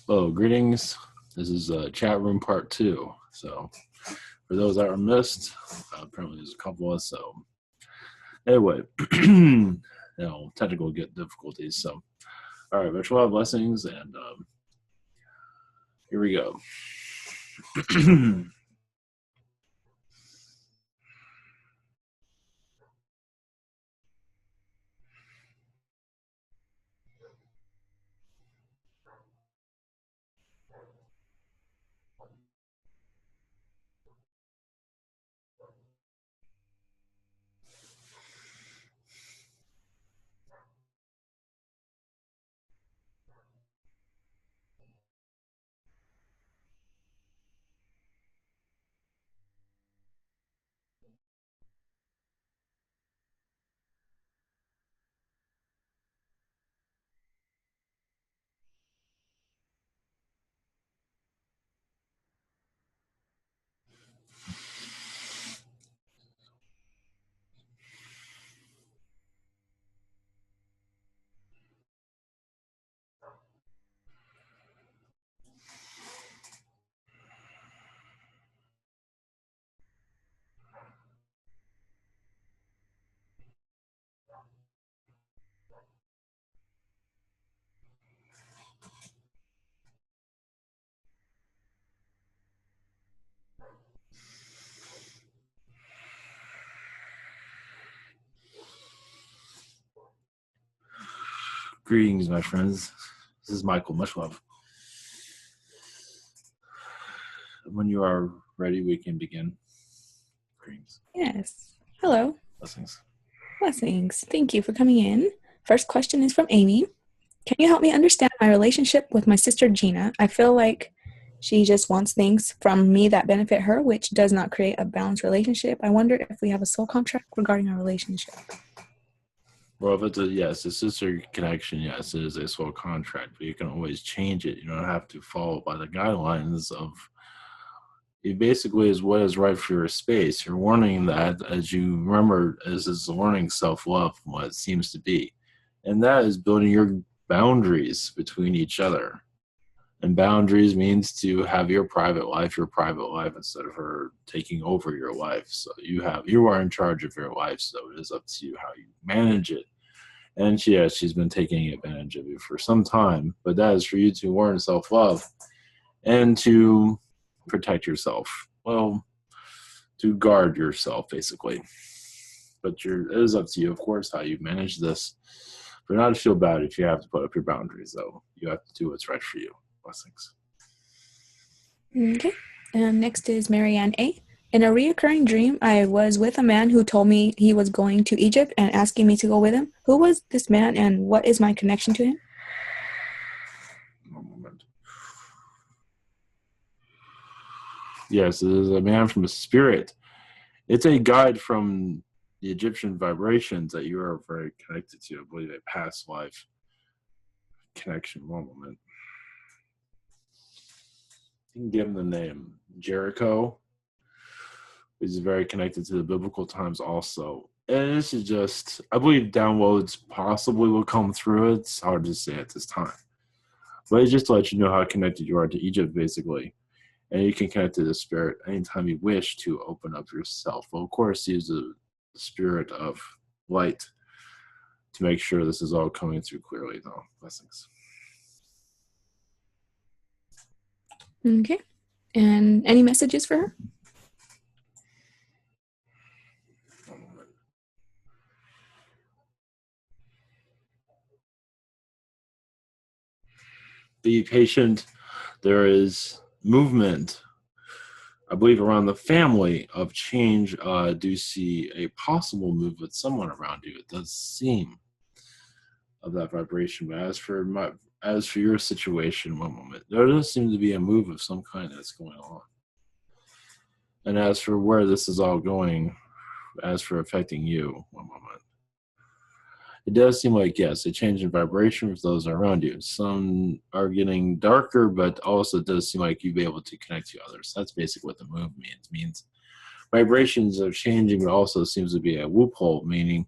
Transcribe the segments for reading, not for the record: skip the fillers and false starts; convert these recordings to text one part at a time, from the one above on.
Hello, greetings. This is chat room part 2. So, for those that are missed, apparently there's a couple of us. So, anyway, technical difficulties. So, all right, much love, blessings, and here we go. Greetings, my friends. This is Michael. Much love. When you are ready, we can begin. Greetings. Yes. Hello. Blessings. Blessings. Thank you for coming in. First question is from Amy. Can you help me understand my relationship with my sister Gina? I feel like she just wants things from me that benefit her, which does not create a balanced relationship. I wonder if we have a soul contract regarding our relationship. Well, if it's a sister connection, yes, it is a soul contract, but you can always change it. You don't have to follow by the guidelines of it. Basically is what is right for your space. You're learning that, as you remember, as is learning self-love from what it seems to be. And that is building your boundaries between each other. And boundaries means to have your private life instead of her taking over your life. So you are in charge of your life, so it is up to you how you manage it. And she's been taking advantage of you for some time, but that is for you to learn self-love and to protect yourself. Well, to guard yourself, basically. But it is up to you, of course, how you manage this. But not to feel bad if you have to put up your boundaries, though. You have to do what's right for you. Blessings. Okay. And next is Marianne A. In a reoccurring dream, I was with a man who told me he was going to Egypt and asking me to go with him. Who was this man and what is my connection to him? One moment. Yes, it is a man from a spirit. It's a guide from the Egyptian vibrations that you are very connected to. I believe a past life connection. One moment. You can give him the name Jericho. He's very connected to the biblical times also. And this is just, I believe downloads possibly will come through. It's hard to say at this time. But it's just to let you know how connected you are to Egypt, basically. And you can connect to the spirit anytime you wish to open up yourself. Well, of course, use the spirit of light to make sure this is all coming through clearly, though. Blessings. Okay. And any messages for her? Be patient. There is movement, I believe, around the family of change. Do see a possible move with someone around you. It does seem of that vibration. But as for your situation, one moment, there does seem to be a move of some kind that's going on. And as for where this is all going, as for affecting you, one moment, it does seem like, yes, a change in vibration with those around you. Some are getting darker, but also it does seem like you'll be able to connect to others. That's basically what the move means. It means vibrations are changing, but also seems to be a loophole, meaning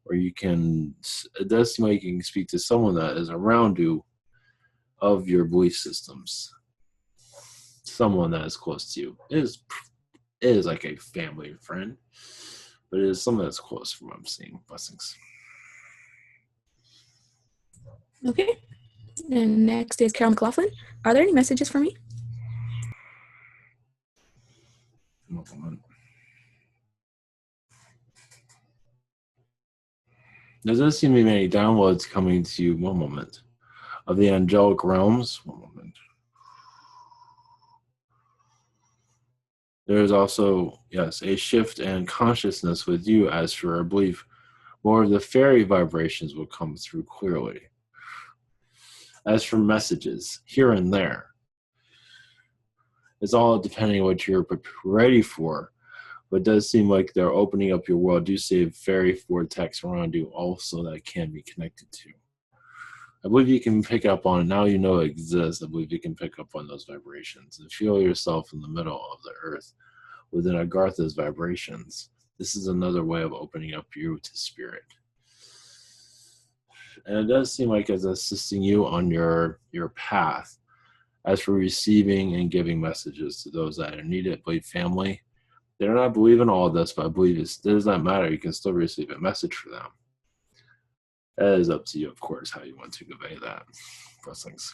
where it does seem like you can speak to someone that is around you of your belief systems. Someone that is close to you. It is like a family friend, but it is someone that's close from what I'm seeing. Blessings. Okay. And next is Carol McLaughlin. Are there any messages for me? There does seem to be many downloads coming to you. One moment. Of the angelic realms. One moment. There is also, yes, a shift in consciousness with you. As for I believe more of the fairy vibrations will come through clearly. As for messages, here and there, it's all depending on what you're ready for. But it does seem like they're opening up your world. Do see a fairy vortex around you also that can be connected to. I believe you can pick up on it. Now you know it exists. I believe you can pick up on those vibrations and feel yourself in the middle of the earth within Agartha's vibrations. This is another way of opening up you to spirit. And it does seem like it's assisting you on your path. As for receiving and giving messages to those that need it, I believe family, they do not believe in all of this, but I believe it does not matter. You can still receive a message for them. That is up to you, of course, how you want to convey that. Blessings.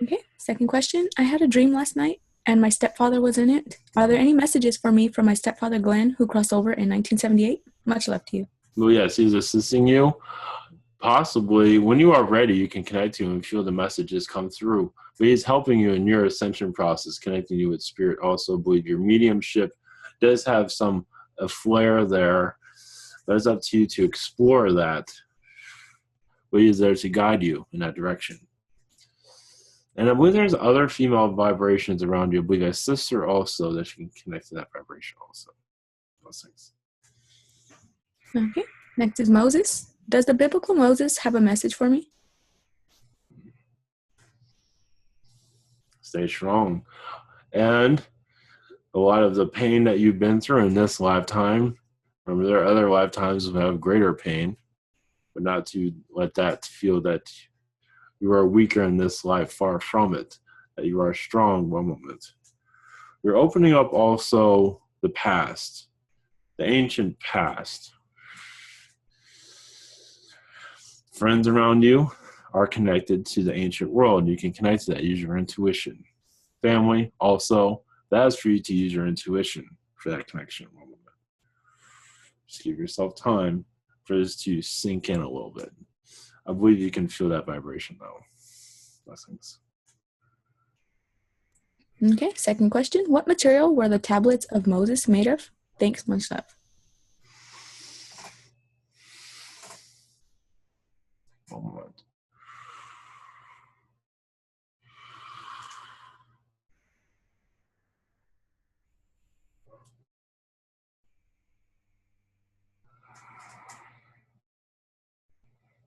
Okay. Second question. I had a dream last night and my stepfather was in it. Are there any messages for me from my stepfather, Glenn, who crossed over in 1978? Much love to you. Well, yes, he's assisting you. Possibly, when you are ready, you can connect to him and feel the messages come through. But he's helping you in your ascension process, connecting you with spirit. Also, believe your mediumship does have a flare there. But it's up to you to explore that. But he's there to guide you in that direction. And I believe there's other female vibrations around you. I believe a sister also that you can connect to that vibration also. Blessings. Okay. Next is Moses. Does the biblical Moses have a message for me? Stay strong. And a lot of the pain that you've been through in this lifetime, remember there are other lifetimes that have greater pain, but not to let that feel that you are weaker in this life, far from it, that you are strong one moment. You're opening up also the past, the ancient past. Friends around you are connected to the ancient world. You can connect to that, use your intuition. Family also, that is for you to use your intuition for that connection. Just give yourself time for this to sink in a little bit. I believe you can feel that vibration though. Blessings. Okay, second question. What material were the tablets of Moses made of? Thanks, much love. One moment.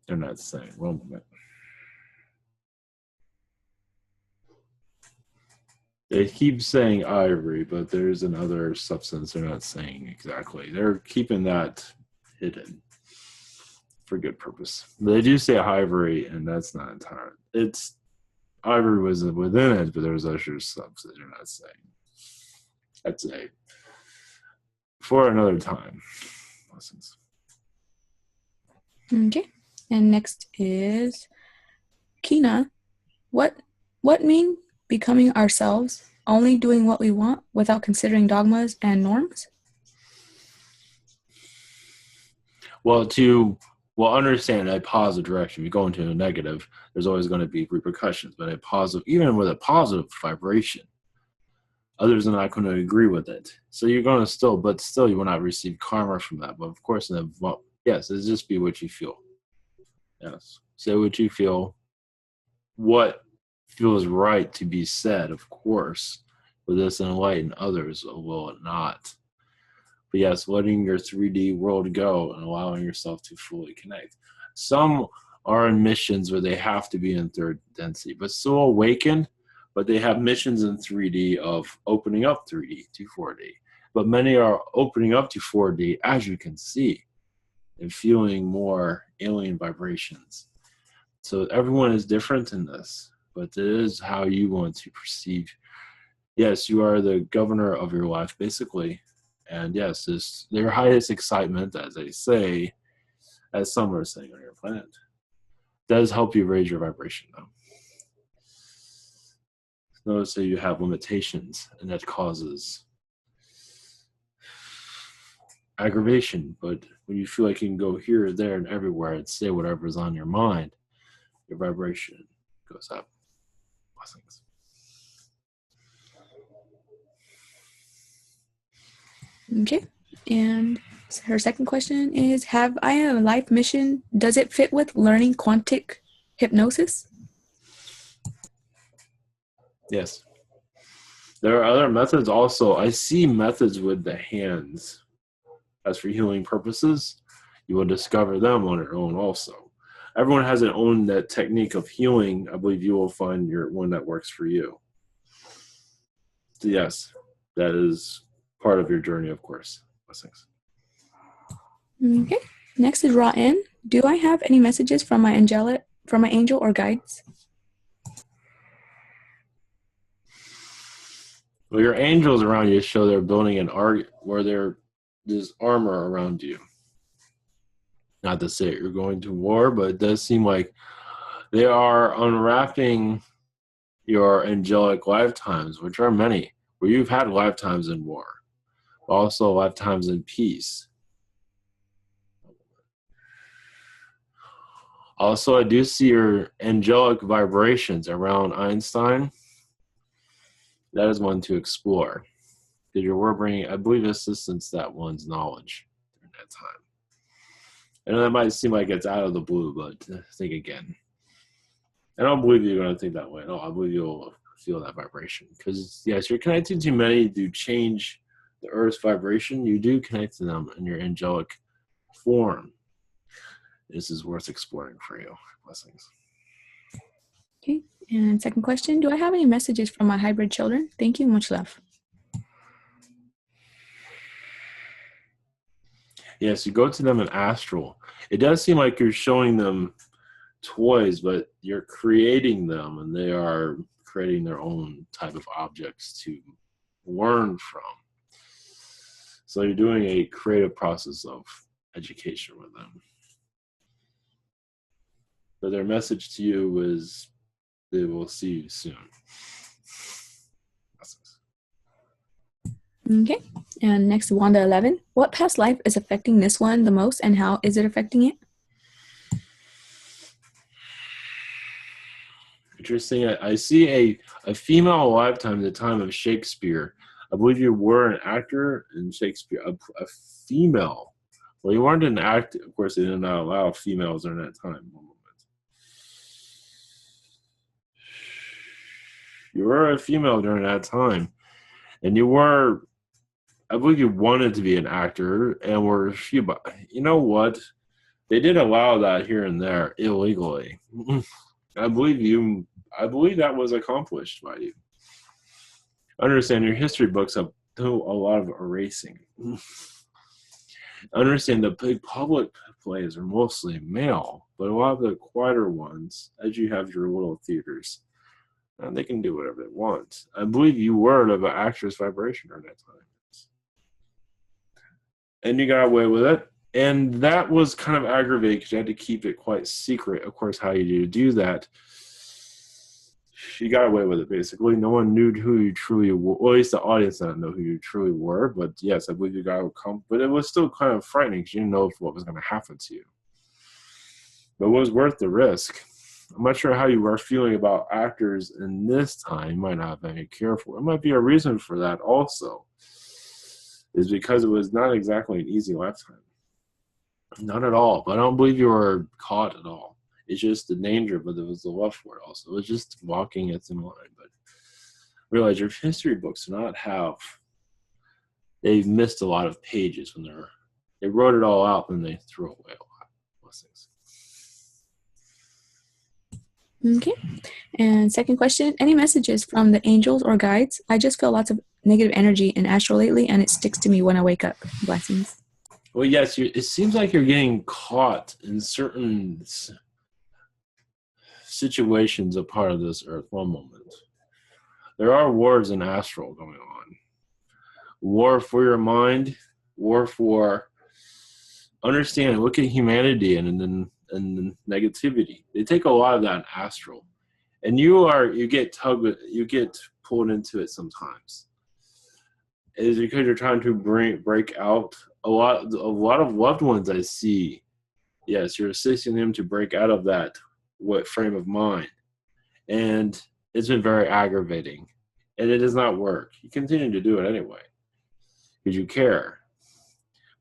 They're not saying. One moment. They keep saying ivory, but there's another substance they're not saying exactly. They're keeping that hidden for good purpose. But they do say ivory, and that's not entirely. It's ivory was within it, but there's other subs that they're not saying. That's a for another time. Lessons. Okay. And next is Kina. What mean becoming ourselves, only doing what we want without considering dogmas and norms? Well, understand a positive direction. If you go into a negative, there's always going to be repercussions. But a positive, even with a positive vibration, others are not going to agree with it. So you're going to but still you will not receive karma from that. But of course, yes, it's just be what you feel. Yes. Say what you feel. What feels right to be said, of course. Will this enlighten others or will it not? But yes, letting your 3D world go and allowing yourself to fully connect. Some are in missions where they have to be in third density, but still awakened, but they have missions in 3D of opening up 3D to 4D. But many are opening up to 4D, as you can see, and feeling more alien vibrations. So everyone is different in this, but it is how you want to perceive. Yes, you are the governor of your life, basically. And yes, it's their highest excitement, as they say, as some are saying on your planet, does help you raise your vibration, though. Notice that you have limitations, and that causes aggravation. But when you feel like you can go here, there, and everywhere and say whatever's on your mind, your vibration goes up. Blessings. Okay. And her second question is, have I a life mission? Does it fit with learning quantic hypnosis? Yes. There are other methods also. I see methods with the hands. As for healing purposes, you will discover them on your own also. Everyone has their own that technique of healing. I believe you will find your one that works for you. So yes, that is part of your journey, of course. Blessings. Okay. Next is Rotten. Do I have any messages from my angel or guides? Well, your angels around you show they're building an art where there's armor around you. Not to say you're going to war, but it does seem like they are unwrapping your angelic lifetimes, which are many, where you've had lifetimes in war, but also lifetimes in peace. Also, I do see your angelic vibrations around Einstein. That is one to explore. Because you were bringing, I believe, assistance that one's knowledge during that time. I know that might seem like it's out of the blue, but think again. I don't believe you're going to think that way. No, I believe you'll feel that vibration. Because, yes, you're connected to many to change the Earth's vibration. You do connect to them in your angelic form. This is worth exploring for you. Blessings. Okay. And second question, do I have any messages from my hybrid children? Thank you. Much love. Yes, you go to them in Astral. It does seem like you're showing them toys, but you're creating them, and they are creating their own type of objects to learn from. So you're doing a creative process of education with them. But their message to you is they will see you soon. Okay. And next, Wanda 11. What past life is affecting this one the most, and how is it affecting it? Interesting. I see a female lifetime at the time of Shakespeare. I believe you were an actor in Shakespeare, a female. Well, you weren't an actor. Of course, they didn't allow females during that time. One moment. You were a female during that time. And you were, I believe you wanted to be an actor and were a few, but you know what? They did allow that here and there illegally. I believe that was accomplished by you. Understand your history books have done a lot of erasing. Understand the big public plays are mostly male, but a lot of the quieter ones, as you have your little theaters, they can do whatever they want. I believe you were of an actress vibration during that time. And you got away with it. And that was kind of aggravating because you had to keep it quite secret. Of course, how you do that. You got away with it, basically. No one knew who you truly were. Well, at least the audience didn't know who you truly were. But yes, I believe you got come. But it was still kind of frightening because you didn't know what was going to happen to you. But it was worth the risk. I'm not sure how you are feeling about actors in this time. You might not have any care for it. It might be a reason for that also. Is because it was not exactly an easy lifetime. Not at all. But I don't believe you were caught at all. It's just the danger, but it was the love for it also. It was just walking it in line. But realize your history books do not have, they've missed a lot of pages when they wrote it all out and they threw away a lot. Blessings. Okay. And second question, any messages from the angels or guides? I just feel lots of negative energy in Astral lately, and it sticks to me when I wake up. Blessings. Well, yes, it seems like you're getting caught in certain situations a part of this earth. One moment. There are wars in Astral going on. War for your mind, war for understanding. Look at humanity and negativity. They take a lot of that in Astral. And you get pulled into it sometimes. Is because you're trying to break out a lot of loved ones I see. Yes, you're assisting them to break out of that frame of mind. And it's been very aggravating. And it does not work. You continue to do it anyway. Because you care.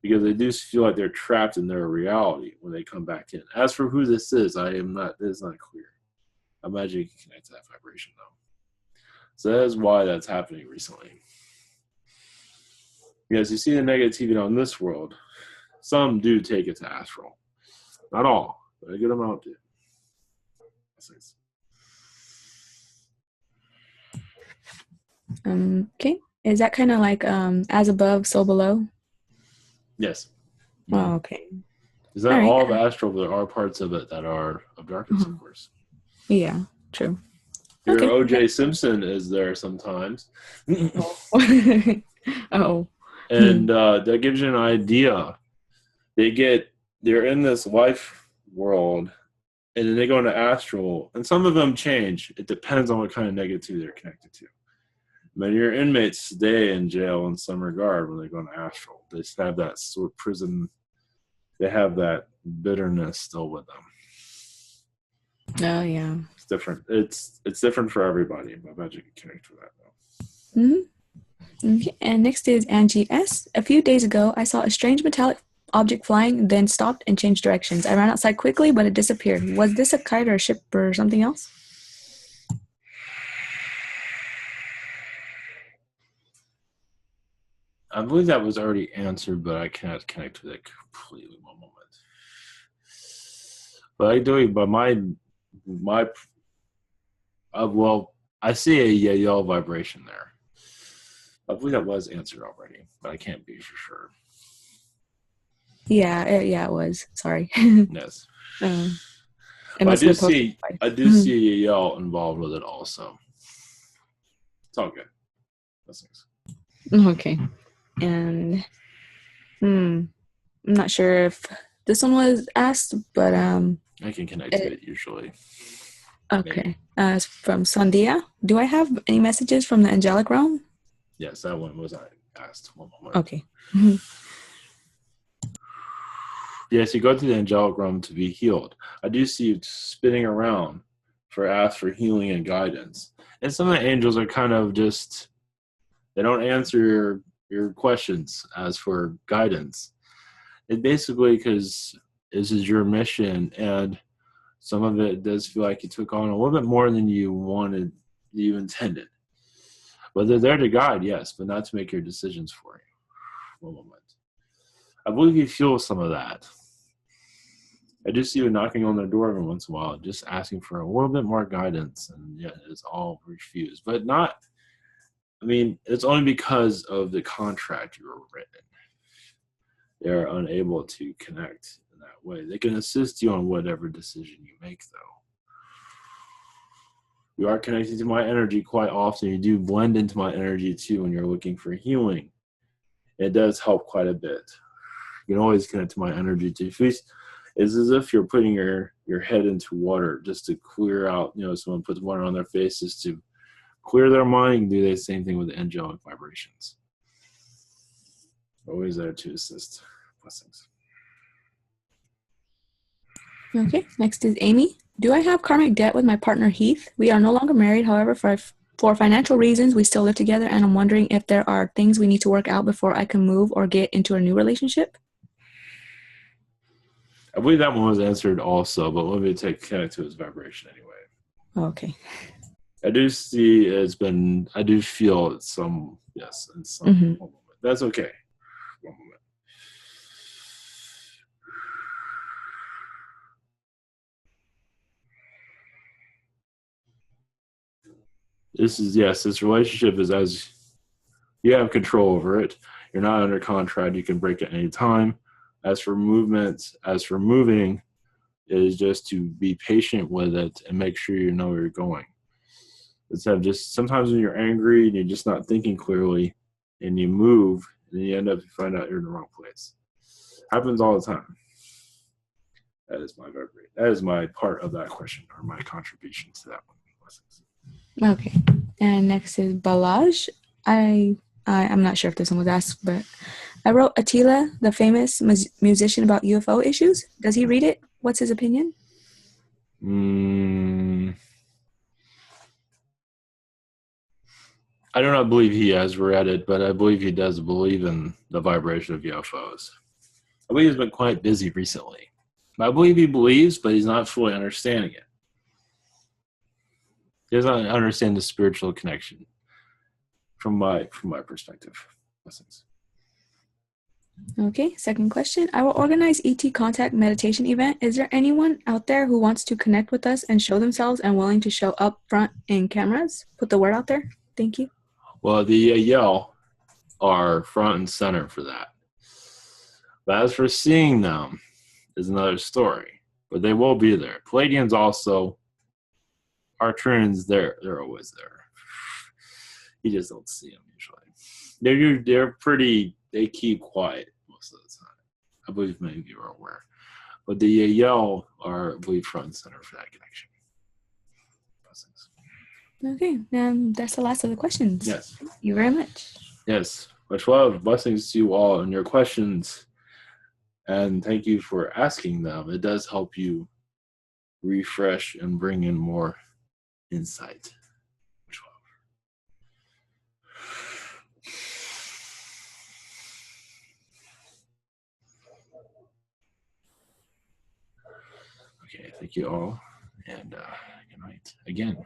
Because they do feel like they're trapped in their reality when they come back in. As for who this is, it is not clear. I imagine you can connect to that vibration though. So that is why that's happening recently. Because you see the negativity on this world, some do take it to Astral. Not all, but a good amount do. Okay. Is that kind of like as above, so below? Yes. Oh, okay. Is that all of Astral? But there are parts of it that are of darkness, of course. Yeah, true. Your O.J. Simpson is there sometimes. Oh. And that gives you an idea. They're in this life world, and then they go into Astral, and some of them change. It depends on what kind of negativity they're connected to. Many of your inmates stay in jail in some regard when they go into Astral. They just have that sort of prison. They have that bitterness still with them. Oh yeah. It's different. It's different for everybody. I bet you can connect with that though. Mm-hmm. Okay. And next is Angie S. A few days ago, I saw a strange metallic object flying, then stopped and changed directions. I ran outside quickly, but it disappeared. Was this a kite or a ship or something else? I believe that was already answered, but I cannot connect with it completely. One moment. But I do. But I see a yellow vibration there. I believe that was answered already, but I can't be for sure. Yeah, it was. Sorry. Yes. I do see a yell involved with it also. It's all good. Blessings. Okay. And I'm not sure if this one was asked, but I can connect to it usually. Okay. It's from Sandia. Do I have any messages from the angelic realm? Yes, that one was asked. One moment. Okay. Yes, you go to the angelic realm to be healed. I do see you spinning around ask for healing and guidance. And some of the angels are kind of just, they don't answer your questions as for guidance. It basically, because this is your mission, and some of it does feel like you took on a little bit more than you intended. But they're there to guide, yes, but not to make your decisions for you. One moment. I believe you feel some of that. I just see you knocking on their door every once in a while, just asking for a little bit more guidance, and yet it's all refused. But not, it's only because of the contract you were written. They're unable to connect in that way. They can assist you on whatever decision you make, though. You are connected to my energy quite often. You do blend into my energy, too, when you're looking for healing. It does help quite a bit. You can always connect to my energy, too. It's as if you're putting your head into water just to clear out, someone puts water on their faces to clear their mind. You can do the same thing with the angelic vibrations. Always there to assist. Blessings. Okay, next is Amy. Do I have karmic debt with my partner Heath? We are no longer married, however, for financial reasons, we still live together, and I'm wondering if there are things we need to work out before I can move or get into a new relationship. I believe that one was answered also, but let me connect to his vibration anyway. Okay. I do see I do feel some, yes, in some moment. That's okay. One moment. This relationship is as you have control over it. You're not under contract. You can break it any time. As for movement, as for moving, is just to be patient with it and make sure you know where you're going. Instead of just sometimes when you're angry and you're just not thinking clearly and you move and you end up, you find out you're in the wrong place. Happens all the time. That is my vibrate. That is my part of that question, or my contribution to that one. Okay. And next is Balaj. I'm not sure if this one was asked, but I wrote Attila, the famous musician, about UFO issues. Does he read it? What's his opinion? I do not believe he has read it, but I believe he does believe in the vibration of UFOs. I believe he's been quite busy recently. I believe he believes, but he's not fully understanding it. He doesn't understand the spiritual connection from my perspective. Blessings. Okay, second question. I will organize ET contact meditation event. Is there anyone out there who wants to connect with us and show themselves and willing to show up front in cameras? Put the word out there. Thank you. Well, the Yell are front and center for that. But as for seeing them is another story. But they will be there. Palladians also, Archangels, they're always there. You just don't see them usually. They're pretty, they keep quiet most of the time. I believe many of you are aware. But the Yell are, I believe, front and center for that connection. Blessings. Okay, that's the last of the questions. Yes. Thank you very much. Yes. Much love. Blessings to you all and your questions. And thank you for asking them. It does help you refresh and bring in more insight. Much love. Okay, thank you all. And good night again.